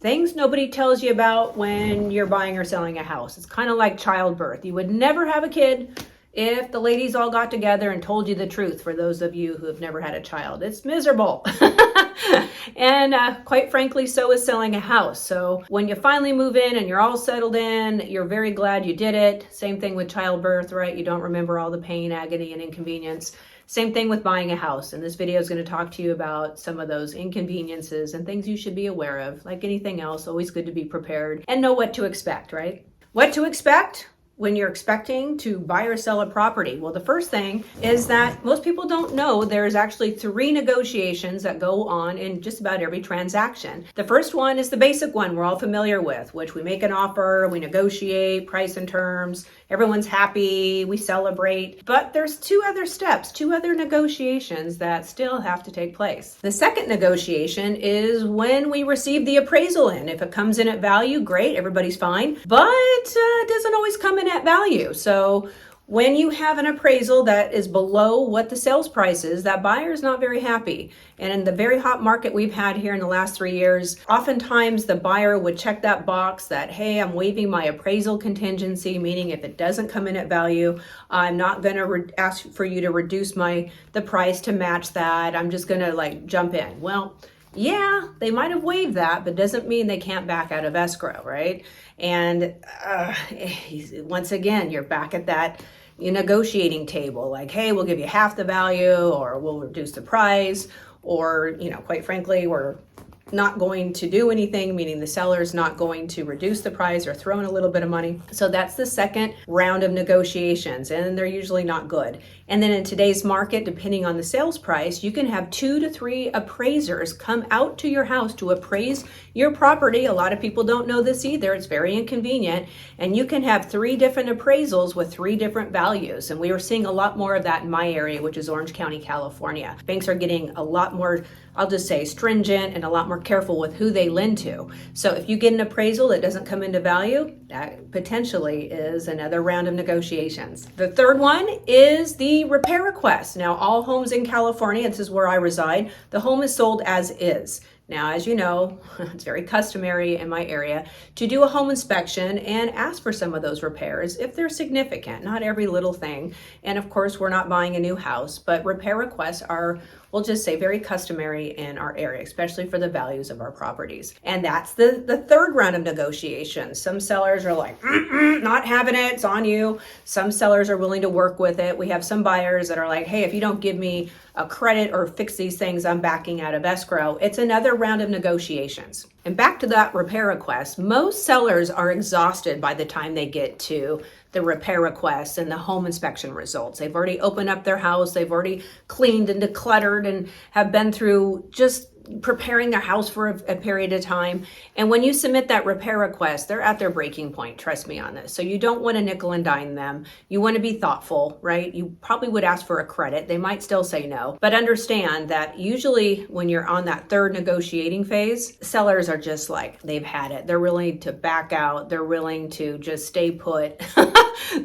Things nobody tells you about when you're buying or selling a house. It's kind of like childbirth. You would never have a kid if the ladies all got together and told you the truth, for those of you who have never had a child. It's miserable. And quite frankly, so is selling a house. So when you finally move in and you're all settled in, you're very glad you did it. Same thing with childbirth, right? You don't remember all the pain, agony, and inconvenience. Same thing with buying a house. And this video is going to talk to you about some of those inconveniences and things you should be aware of. Like anything else, always good to be prepared and know what to expect, right? What to expect when you're expecting to buy or sell a property? Well, the first thing is that most people don't know there's actually 3 negotiations that go on in just about every transaction. The first one is the basic one we're all familiar with, which we make an offer, we negotiate price and terms, everyone's happy, we celebrate. But there's 2 other steps, 2 other negotiations that still have to take place. The second negotiation is when we receive the appraisal in. If it comes in at value, great, everybody's fine. But it doesn't always come in at value. So when you have an appraisal that is below what the sales price is, that buyer is not very happy. And in the very hot market we've had here in the last 3 years, oftentimes the buyer would check that box that, hey, I'm waiving my appraisal contingency, meaning if it doesn't come in at value, I'm not going to ask for you to reduce the price to match that. I'm just going to jump in. Well, yeah, they might have waived that, but doesn't mean they can't back out of escrow, right? And once again, you're back at that negotiating table, like, hey, we'll give you half the value, or we'll reduce the price, or, quite frankly, we're not going to do anything, meaning the seller's not going to reduce the price or throw in a little bit of money. So that's the second round of negotiations, and they're usually not good. And then in today's market, depending on the sales price, you can have 2 to 3 appraisers come out to your house to appraise your property. A lot of people don't know this either. It's very inconvenient. And you can have 3 different appraisals with 3 different values. And we are seeing a lot more of that in my area, which is Orange County, California. Banks are getting a lot more, I'll just say, stringent and a lot more careful with who they lend to. So if you get an appraisal that doesn't come into value, that potentially is another round of negotiations. The third one is the repair request. Now, all homes in California, this is where I reside, the home is sold as is. Now, as you know, it's very customary in my area to do a home inspection and ask for some of those repairs if they're significant, not every little thing. And of course, we're not buying a new house, but repair requests are, we'll just say, very customary in our area, especially for the values of our properties. And that's the third round of negotiations. Some sellers are like, not having it, it's on you. Some sellers are willing to work with it. We have some buyers that are like, hey, if you don't give me a credit or fix these things, I'm backing out of escrow. It's another round of negotiations. And back to that repair request, most sellers are exhausted by the time they get to the repair requests and the home inspection results. They've already opened up their house, they've already cleaned and decluttered and have been through just preparing their house for a period of time. And when you submit that repair request, they're at their breaking point, trust me on this. So you don't want to nickel and dime them. You want to be thoughtful, right? You probably would ask for a credit. They might still say no, but understand that usually when you're on that third negotiating phase, sellers are just like, they've had it. They're willing to back out. They're willing to just stay put.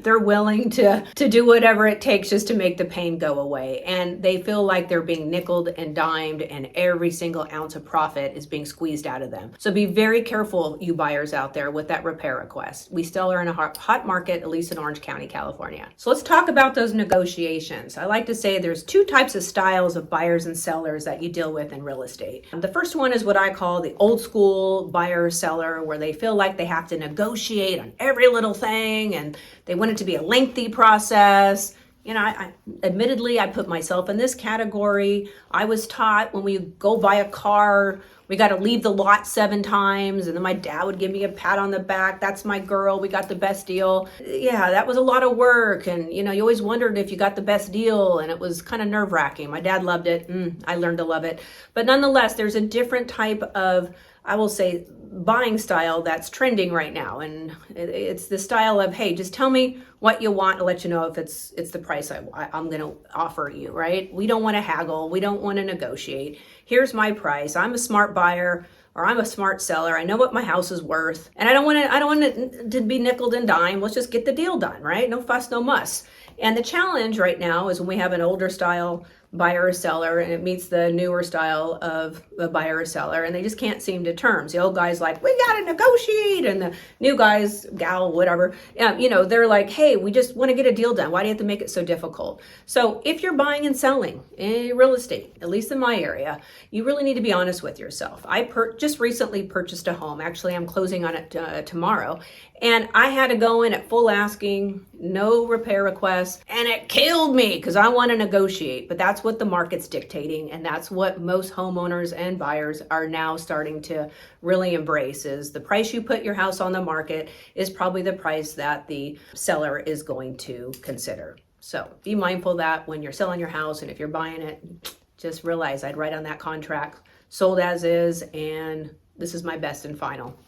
They're willing to do whatever it takes just to make the pain go away. And they feel like they're being nickeled and dimed and every single ounce of profit is being squeezed out of them. So be very careful, you buyers out there, with that repair request. We still are in a hot market, at least in Orange County, California. So let's talk about those negotiations. I like to say there's 2 types of styles of buyers and sellers that you deal with in real estate. The first one is what I call the old school buyer seller, where they feel like they have to negotiate on every little thing and they want it to be a lengthy process. Admittedly, I put myself in this category. I was taught when we go buy a car, we got to leave the lot 7 times. And then my dad would give me a pat on the back. That's my girl. We got the best deal. Yeah, that was a lot of work. And, you always wondered if you got the best deal. And it was kind of nerve wracking. My dad loved it. I learned to love it. But nonetheless, there's a different type of, I will say, buying style that's trending right now. And it's the style of, hey, just tell me what you want to let you know if it's the price I'm going to offer you, right? We don't want to haggle. We don't want to negotiate. Here's my price. I'm a smart buyer, or I'm a smart seller. I know what my house is worth, and I don't want it to be nickeled and dimed. Let's just get the deal done, right? No fuss, no muss. And the challenge right now is when we have an older style buyer or seller, and it meets the newer style of the buyer or seller, and they just can't seem to terms. The old guy's like, we gotta negotiate, and the new guys, gal, whatever, they're like, hey, we just want to get a deal done. Why do you have to make it so difficult? So if you're buying and selling in real estate, at least in my area, you really need to be honest with yourself. I just recently purchased a home. Actually, I'm closing on it tomorrow, and I had to go in at full asking, no repair requests, and it killed me because I want to negotiate. But that's what the market's dictating, and that's what most homeowners and buyers are now starting to really embrace, is the price you put your house on the market is probably the price that the seller is going to consider. So be mindful of that when you're selling your house, and if you're buying it, just realize I'd write on that contract, sold as is, and this is my best and final.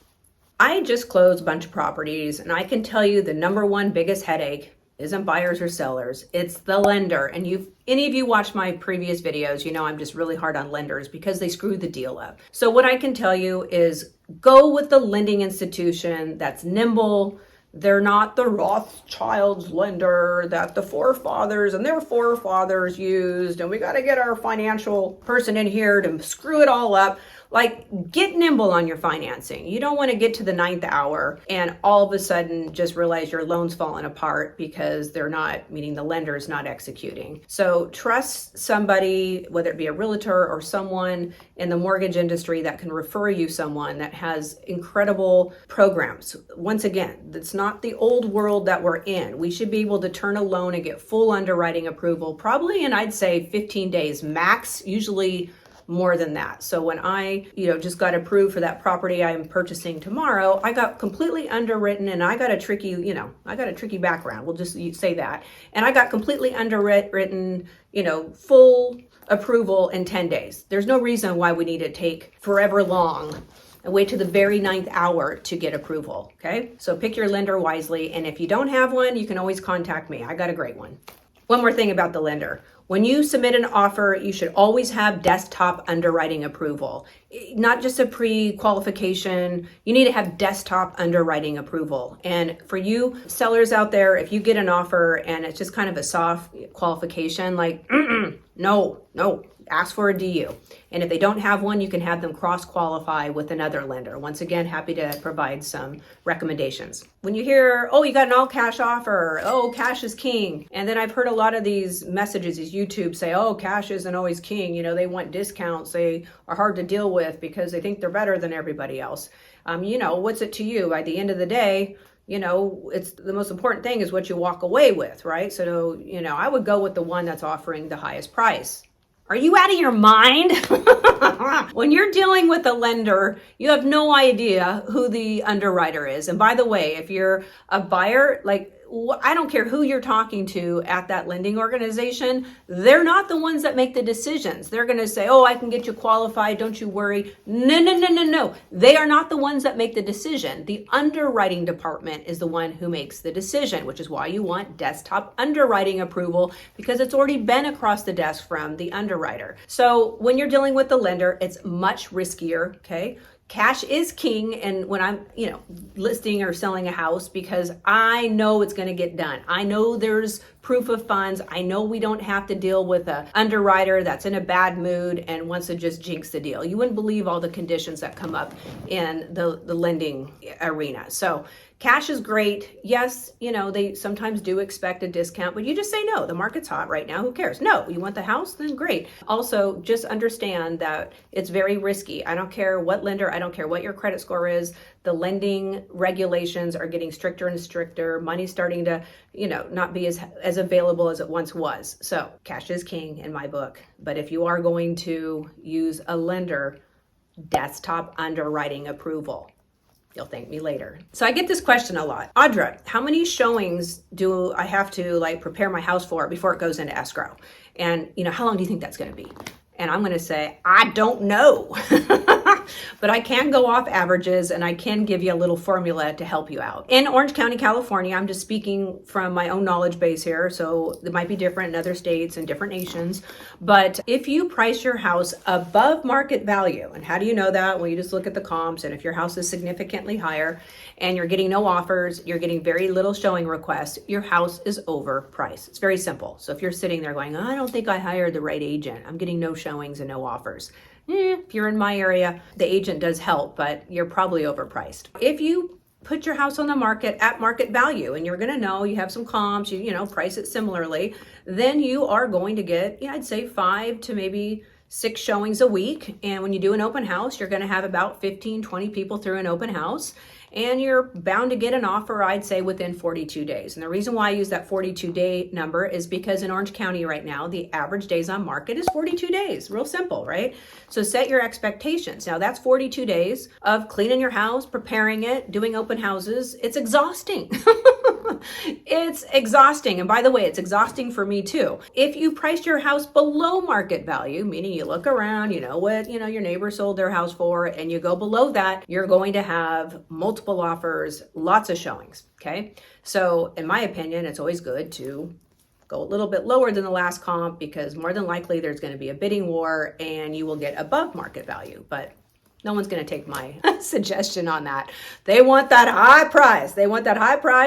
I just closed a bunch of properties, and I can tell you the number one biggest headache isn't buyers or sellers, it's the lender. And any of you watched my previous videos, I'm just really hard on lenders because they screw the deal up. So what I can tell you is go with the lending institution that's nimble. They're not the Rothschild's lender that the forefathers and their forefathers used, and we got to get our financial person in here to screw it all up. Like, get nimble on your financing. You don't want to get to the 9th hour and all of a sudden just realize your loan's falling apart because they're not, meaning the lender's not executing. So trust somebody, whether it be a realtor or someone in the mortgage industry that can refer you someone that has incredible programs. Once again, it's not the old world that we're in. We should be able to turn a loan and get full underwriting approval probably in, I'd say, 15 days max, usually more than that. So when I, just got approved for that property I'm purchasing tomorrow, I got completely underwritten, and I got a tricky background. We'll just say that. And I got completely underwritten, full approval in 10 days. There's no reason why we need to take forever long and wait to the very 9th hour to get approval. Okay. So pick your lender wisely. And if you don't have one, you can always contact me. I got a great one. One more thing about the lender. When you submit an offer, you should always have desktop underwriting approval. Not just a pre-qualification, you need to have desktop underwriting approval. And for you sellers out there, if you get an offer and it's just kind of a soft qualification, like, no, ask for a DU. And if they don't have one, you can have them cross-qualify with another lender. Once again, happy to provide some recommendations. When you hear, you got an all-cash offer, cash is king. And then I've heard a lot of these messages, these YouTube say, cash isn't always king. They want discounts. They are hard to deal with because they think they're better than everybody else. What's it to you? By the end of the day, it's the most important thing is what you walk away with, right? So, I would go with the one that's offering the highest price. Are you out of your mind? When you're dealing with a lender, you have no idea who the underwriter is. And by the way, if you're a buyer, I don't care who you're talking to at that lending organization, they're not the ones that make the decisions. They're going to say, I can get you qualified, don't you worry. No. They are not the ones that make the decision. The underwriting department is the one who makes the decision, which is why you want desktop underwriting approval, because it's already been across the desk from the underwriter. So when you're dealing with the lender, it's much riskier, okay? Cash is king, and when I'm, listing or selling a house, because I know it's going to get done. I know there's proof of funds. I know we don't have to deal with an underwriter that's in a bad mood and wants to just jinx the deal. You wouldn't believe all the conditions that come up in the lending arena. So cash is great. Yes, they sometimes do expect a discount, but you just say no. The market's hot right now. Who cares? No, you want the house? Then great. Also, just understand that it's very risky. I don't care what lender, I don't care what your credit score is. The lending regulations are getting stricter and stricter. Money's starting to, not be as available as it once was. So cash is king in my book. But if you are going to use a lender, desktop underwriting approval. You'll thank me later. So I get this question a lot. Audra, how many showings do I have to prepare my house for before it goes into escrow? And how long do you think that's going to be? And I'm going to say, I don't know. But I can go off averages and I can give you a little formula to help you out. In Orange County, California, I'm just speaking from my own knowledge base here, so it might be different in other states and different nations. But if you price your house above market value, and how do you know that? Well, you just look at the comps, and if your house is significantly higher and you're getting no offers, you're getting very little showing requests, your house is overpriced. It's very simple. So if you're sitting there going, I don't think I hired the right agent, I'm getting no showings and no offers. If you're in my area, the agent does help, but you're probably overpriced. If you put your house on the market at market value, and you're going to know you have some comps, you know, price it similarly, then you are going to get, I'd say 5 to maybe 6 showings a week. And when you do an open house, you're going to have about 15, 20 people through an open house. And you're bound to get an offer, I'd say, within 42 days. And the reason why I use that 42-day number is because in Orange County right now, the average days on market is 42 days. Real simple, right? So set your expectations. Now, that's 42 days of cleaning your house, preparing it, doing open houses. It's exhausting. It's exhausting. And by the way, it's exhausting for me too. If you price your house below market value, meaning you look around, you know what, your neighbor sold their house for, and you go below that, you're going to have multiple offers, lots of showings. Okay. So in my opinion, it's always good to go a little bit lower than the last comp, because more than likely there's going to be a bidding war and you will get above market value. But no one's going to take my suggestion on that. They want that high price.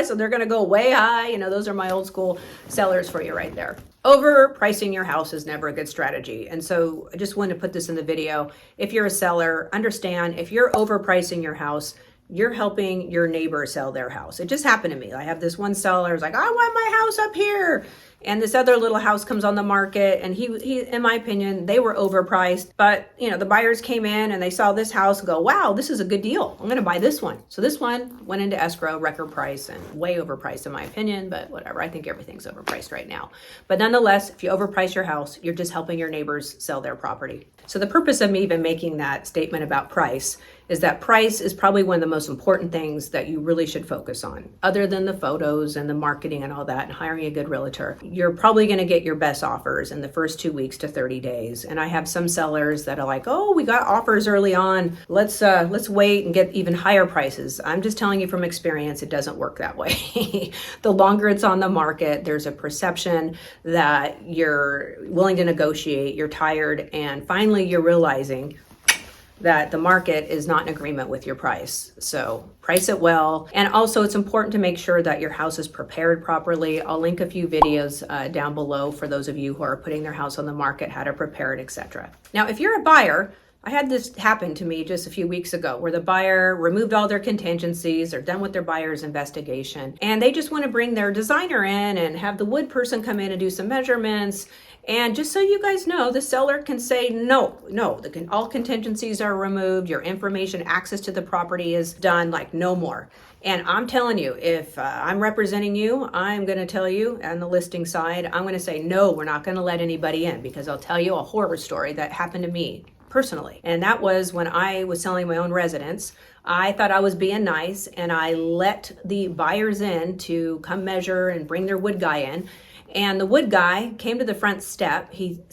So they're going to go way high. Those are my old school sellers for you right there. Overpricing your house is never a good strategy. And so I just wanted to put this in the video. If you're a seller, understand, if you're overpricing your house, you're helping your neighbor sell their house. It just happened to me. I have this one seller who's like, I want my house up here. And this other little house comes on the market, and he, in my opinion, they were overpriced. But, the buyers came in and they saw this house and go, wow, this is a good deal. I'm going to buy this one. So this one went into escrow, record price, and way overpriced in my opinion, but whatever. I think everything's overpriced right now. But nonetheless, if you overprice your house, you're just helping your neighbors sell their property. So the purpose of me even making that statement about price is that price is probably one of the most important things that you really should focus on, other than the photos and the marketing and all that and hiring a good realtor. You're probably going to get your best offers in the first 2 weeks to 30 days. And I have some sellers that are like, oh, we got offers early on. Let's wait and get even higher prices. I'm just telling you from experience, it doesn't work that way. The longer it's on the market, there's a perception that you're willing to negotiate, you're tired, and finally you're realizing that the market is not in agreement with your price. So price it well. And also it's important to make sure that your house is prepared properly. I'll link a few videos down below for those of you who are putting their house on the market, how to prepare it, etc. Now, if you're a buyer, I had this happen to me just a few weeks ago where the buyer removed all their contingencies, they're done with their buyer's investigation, and they just want to bring their designer in and have the wood person come in and do some measurements. And just so you guys know, the seller can say, no, all contingencies are removed, your information, access to the property is done, like no more. And I'm telling you, if I'm representing you, I'm going to tell you on the listing side, I'm going to say, no, we're not going to let anybody in, because I'll tell you a horror story that happened to me personally. And that was when I was selling my own residence. I thought I was being nice, and I let the buyers in to come measure and bring their wood guy in. And the wood guy came to the front step. He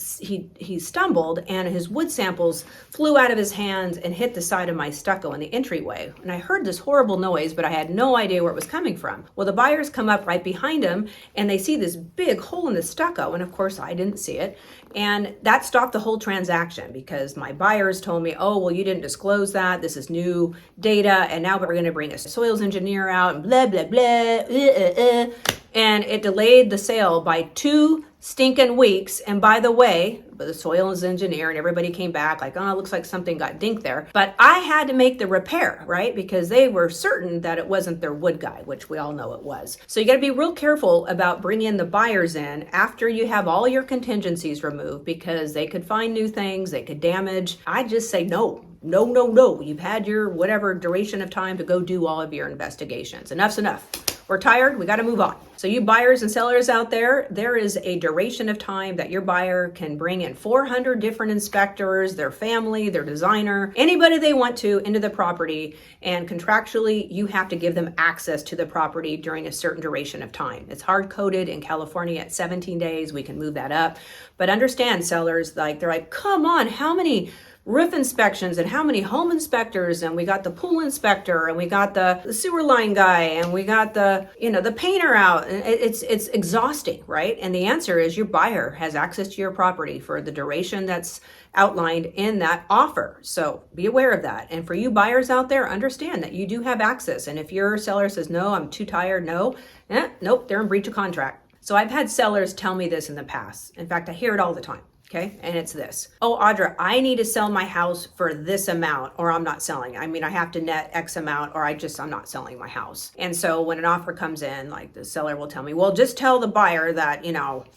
stumbled, and his wood samples flew out of his hands and hit the side of my stucco in the entryway. And I heard this horrible noise, but I had no idea where it was coming from. Well, the buyers come up right behind him, and they see this big hole in the stucco. And of course, I didn't see it. And that stopped the whole transaction, because my buyers told me, oh, well, you didn't disclose that. This is new data. And now we're going to bring a soils engineer out and blah, blah, blah. And it delayed the sale by 2 stinking weeks. And by the way, the soils engineer and everybody came back like, oh, it looks like something got dinked there. But I had to make the repair, right? Because they were certain that it wasn't their wood guy, which we all know it was. So you got to be real careful about bringing the buyers in after you have all your contingencies removed, because they could find new things, they could damage. I just say no. You've had your whatever duration of time to go do all of your investigations. Enough's enough. We're tired, we got to move on. So you buyers and sellers out there, there is a duration of time that your buyer can bring in 400 different inspectors, their family, their designer, anybody they want to into the property. And contractually, you have to give them access to the property during a certain duration of time. It's hard coded in California at 17 days. We can move that up. But understand, sellers, they're like, come on, how many roof inspections and how many home inspectors, and we got the pool inspector, and we got the sewer line guy, and we got the, the painter out. And it's exhausting, right? And the answer is your buyer has access to your property for the duration that's outlined in that offer. So be aware of that. And for you buyers out there, understand that you do have access. And if your seller says, no, I'm too tired, nope, they're in breach of contract. So I've had sellers tell me this in the past. In fact, I hear it all the time. Okay. And it's this. Oh, Audra, I need to sell my house for this amount, or I'm not selling. I mean, I have to net X amount, or I'm not selling my house. And so when an offer comes in, like the seller will tell me, well, just tell the buyer that,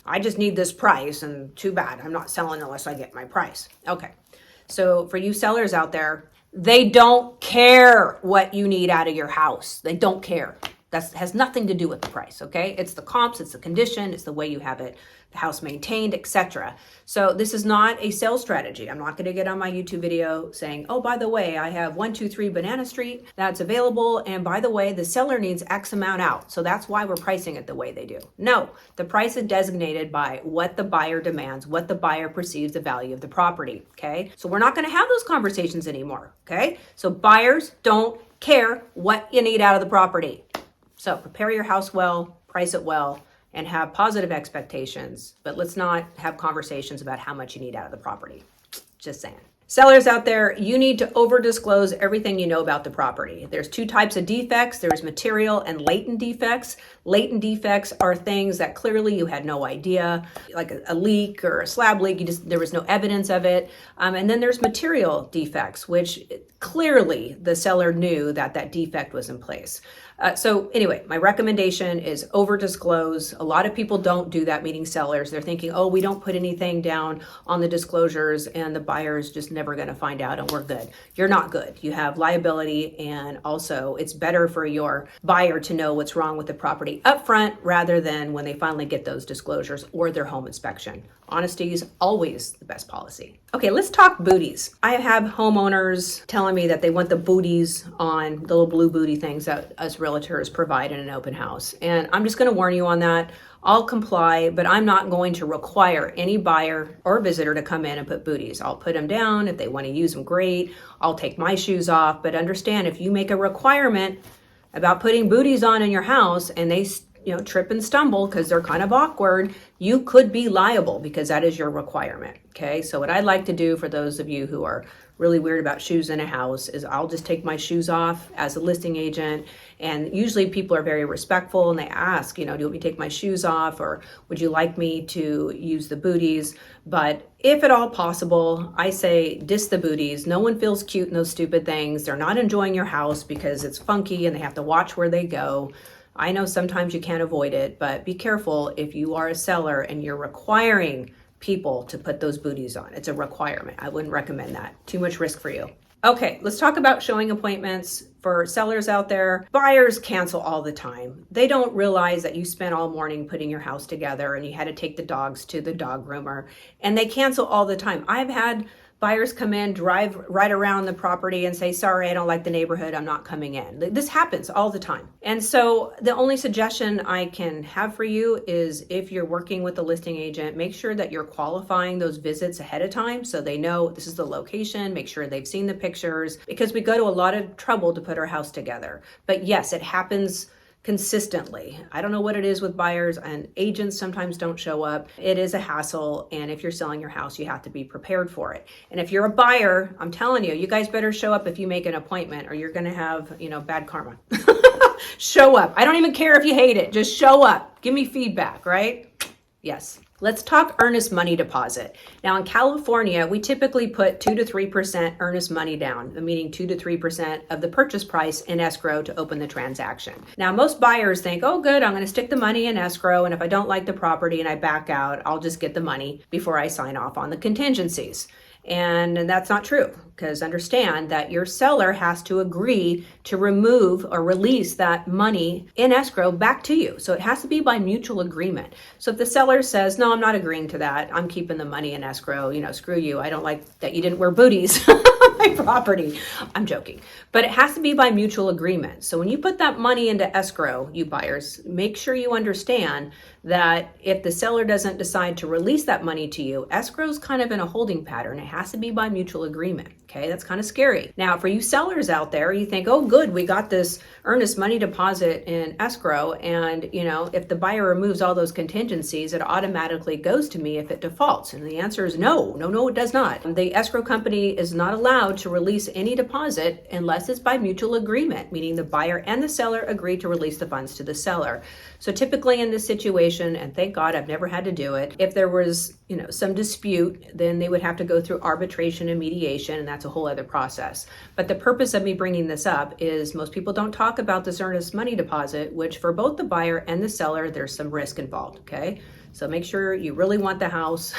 I just need this price, and too bad, I'm not selling unless I get my price. Okay. So for you sellers out there, they don't care what you need out of your house. They don't care. That has nothing to do with the price, okay? It's the comps, it's the condition, it's the way you have it, the house maintained, etc. So this is not a sales strategy. I'm not going to get on my YouTube video saying, oh, by the way, I have 123 Banana Street that's available, and by the way, the seller needs X amount out, so that's why we're pricing it the way they do. No, the price is designated by what the buyer demands, what the buyer perceives the value of the property, okay? So we're not going to have those conversations anymore, okay? So buyers don't care what you need out of the property. So prepare your house well, price it well, and have positive expectations, but let's not have conversations about how much you need out of the property. Just saying. Sellers out there, you need to over-disclose everything you know about the property. There's two types of defects. There's material and latent defects. Latent defects are things that clearly you had no idea, like a leak or a slab leak. There was no evidence of it. And then there's material defects, which clearly the seller knew that defect was in place. So anyway, my recommendation is over-disclose. A lot of people don't do that, meaning sellers. They're thinking, oh, we don't put anything down on the disclosures and the buyer's just never going to find out and we're good. You're not good. You have liability, and also it's better for your buyer to know what's wrong with the property up front rather than when they finally get those disclosures or their home inspection. Honesty is always the best policy. Okay, let's talk booties. I have homeowners telling me that they want the booties on, the little blue booty things that us realtors provide in an open house. And I'm just going to warn you on that. I'll comply, but I'm not going to require any buyer or visitor to come in and put booties. I'll put them down. If they want to use them, great. I'll take my shoes off. But understand, if you make a requirement about putting booties on in your house and they trip and stumble because they're kind of awkward, you could be liable because that is your requirement. Okay. So what I'd like to do for those of you who are really weird about shoes in a house is I'll just take my shoes off as a listing agent. And usually people are very respectful and they ask, do you want me to take my shoes off, or would you like me to use the booties? But if at all possible, I say diss the booties. No one feels cute in those stupid things. They're not enjoying your house because it's funky and they have to watch where they go. I know sometimes you can't avoid it, but be careful if you are a seller and you're requiring people to put those booties on. It's a requirement. I wouldn't recommend that. Too much risk for you. Okay, let's talk about showing appointments. For sellers out there, buyers cancel all the time. They don't realize that you spent all morning putting your house together and you had to take the dogs to the dog groomer, and they cancel all the time. I've had buyers come in, drive right around the property and say, sorry, I don't like the neighborhood, I'm not coming in. This happens all the time. And so the only suggestion I can have for you is, if you're working with a listing agent, make sure that you're qualifying those visits ahead of time so they know this is the location, make sure they've seen the pictures, because we go to a lot of trouble to put our house together. But yes, it happens consistently. I don't know what it is with buyers, and agents sometimes don't show up. It is a hassle, and if you're selling your house, you have to be prepared for it. And if you're a buyer, I'm telling you, you guys better show up if you make an appointment, or you're going to have, bad karma. Show up. I don't even care if you hate it. Just show up. Give me feedback, right? Yes. Let's talk earnest money deposit. Now in California, we typically put 2 to 3% earnest money down, meaning 2 to 3% of the purchase price in escrow to open the transaction. Now most buyers think, oh good, I'm going to stick the money in escrow, and if I don't like the property and I back out, I'll just get the money before I sign off on the contingencies. And that's not true, because understand that your seller has to agree to remove or release that money in escrow back to you. So it has to be by mutual agreement. So if the seller says, no, I'm not agreeing to that, I'm keeping the money in escrow, screw you, I don't like that you didn't wear booties, my property. I'm joking. But it has to be by mutual agreement. So when you put that money into escrow, you buyers, make sure you understand that if the seller doesn't decide to release that money to you, escrow is kind of in a holding pattern. It has to be by mutual agreement. Okay, that's kind of scary. Now, for you sellers out there, you think, oh, good, we got this earnest money deposit in escrow. And, if the buyer removes all those contingencies, it automatically goes to me if it defaults. And the answer is no, it does not. The escrow company is not allowed to release any deposit unless it's by mutual agreement, meaning the buyer and the seller agree to release the funds to the seller. So typically in this situation, and thank God I've never had to do it, if there was, some dispute, then they would have to go through arbitration and mediation, and that's a whole other process. But the purpose of me bringing this up is most people don't talk about this earnest money deposit, which for both the buyer and the seller, there's some risk involved, okay? So make sure you really want the house.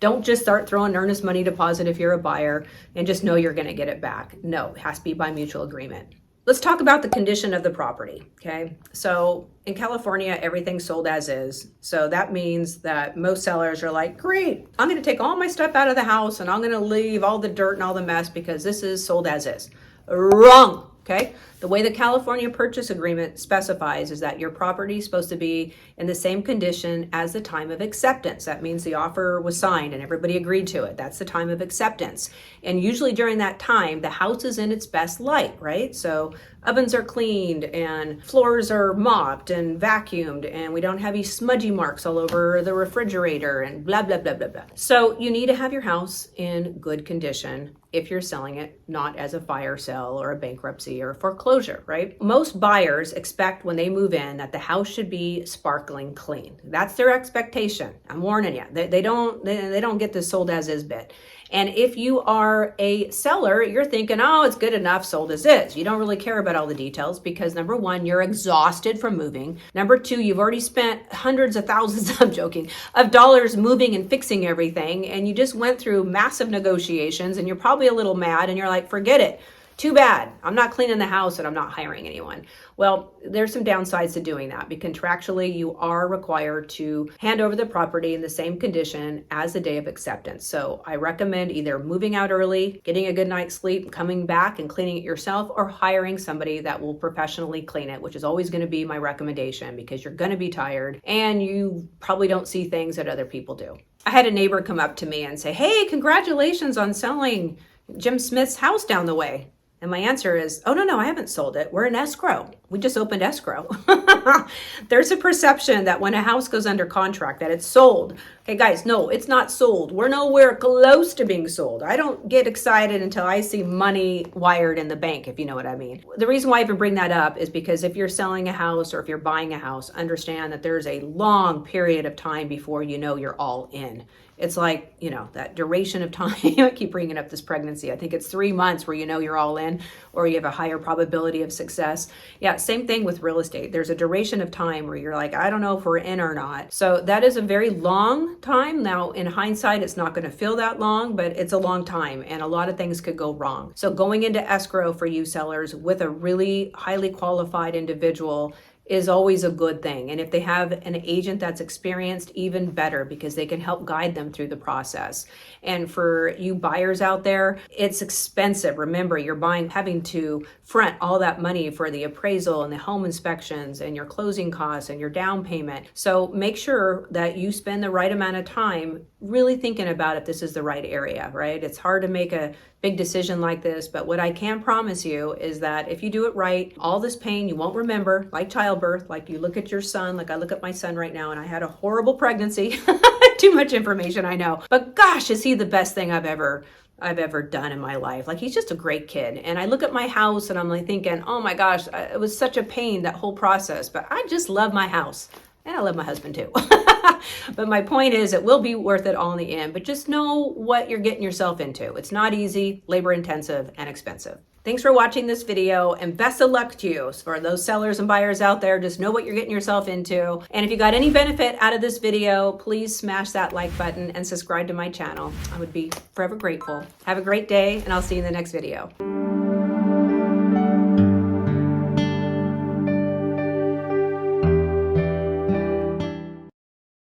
Don't just start throwing earnest money deposit if you're a buyer and just know you're gonna get it back. No, it has to be by mutual agreement. Let's talk about the condition of the property, okay? So in California, everything's sold as is. So that means that most sellers are like, great, I'm gonna take all my stuff out of the house and I'm gonna leave all the dirt and all the mess because this is sold as is. Wrong, okay? The way the California purchase agreement specifies is that your property is supposed to be in the same condition as the time of acceptance. That means the offer was signed and everybody agreed to it. That's the time of acceptance. And usually during that time, the house is in its best light, right? So ovens are cleaned and floors are mopped and vacuumed and we don't have any smudgy marks all over the refrigerator and blah, blah, blah, blah, blah. So you need to have your house in good condition if you're selling it, not as a fire sale or a bankruptcy or foreclosure, right? Most buyers expect when they move in that the house should be sparkling clean. That's their expectation. I'm warning you. They don't get this sold as is bit. And if you are a seller, you're thinking, oh, it's good enough, sold as is. You don't really care about all the details because number one, you're exhausted from moving. Number two, you've already spent hundreds of thousands, I'm joking, of dollars moving and fixing everything. And you just went through massive negotiations and you're probably a little mad and you're like, forget it. Too bad. I'm not cleaning the house and I'm not hiring anyone. Well, there's some downsides to doing that because contractually you are required to hand over the property in the same condition as the day of acceptance. So I recommend either moving out early, getting a good night's sleep, coming back and cleaning it yourself, or hiring somebody that will professionally clean it, which is always going to be my recommendation because you're going to be tired and you probably don't see things that other people do. I had a neighbor come up to me and say, hey, congratulations on selling Jim Smith's house down the way. And my answer is, oh, no, I haven't sold it. We're in escrow. We just opened escrow. There's a perception that when a house goes under contract that it's sold. Okay, guys, no, it's not sold. We're nowhere close to being sold. I don't get excited until I see money wired in the bank, if you know what I mean. The reason why I even bring that up is because if you're selling a house or if you're buying a house, understand that there's a long period of time before you know you're all in. It's like, that duration of time. I keep bringing up this pregnancy. I think it's 3 months where you know you're all in or you have a higher probability of success. Yeah, same thing with real estate. There's a duration of time where you're like, I don't know if we're in or not. So that is a very long time. Now, in hindsight, it's not going to feel that long, but it's a long time and a lot of things could go wrong. So going into escrow for you sellers with a really highly qualified individual is always a good thing. And if they have an agent that's experienced, even better because they can help guide them through the process. And for you buyers out there, it's expensive. Remember, you're having to front all that money for the appraisal and the home inspections and your closing costs and your down payment. So make sure that you spend the right amount of time really thinking about if this is the right area, right? It's hard to make a big decision like this, but what I can promise you is that if you do it right, all this pain you won't remember, like childbirth, like you look at your son, like I look at my son right now and I had a horrible pregnancy. Too much information, I know. But gosh, is he the best thing I've ever done in my life. Like he's just a great kid. And I look at my house and I'm like thinking, oh my gosh, it was such a pain, that whole process, but I just love my house. And I love my husband too. But my point is it will be worth it all in the end, but just know what you're getting yourself into. It's not easy, labor intensive, and expensive. Thanks for watching this video and best of luck to you. For those sellers and buyers out there, just know what you're getting yourself into. And if you got any benefit out of this video, please smash that like button and subscribe to my channel. I would be forever grateful. Have a great day and I'll see you in the next video.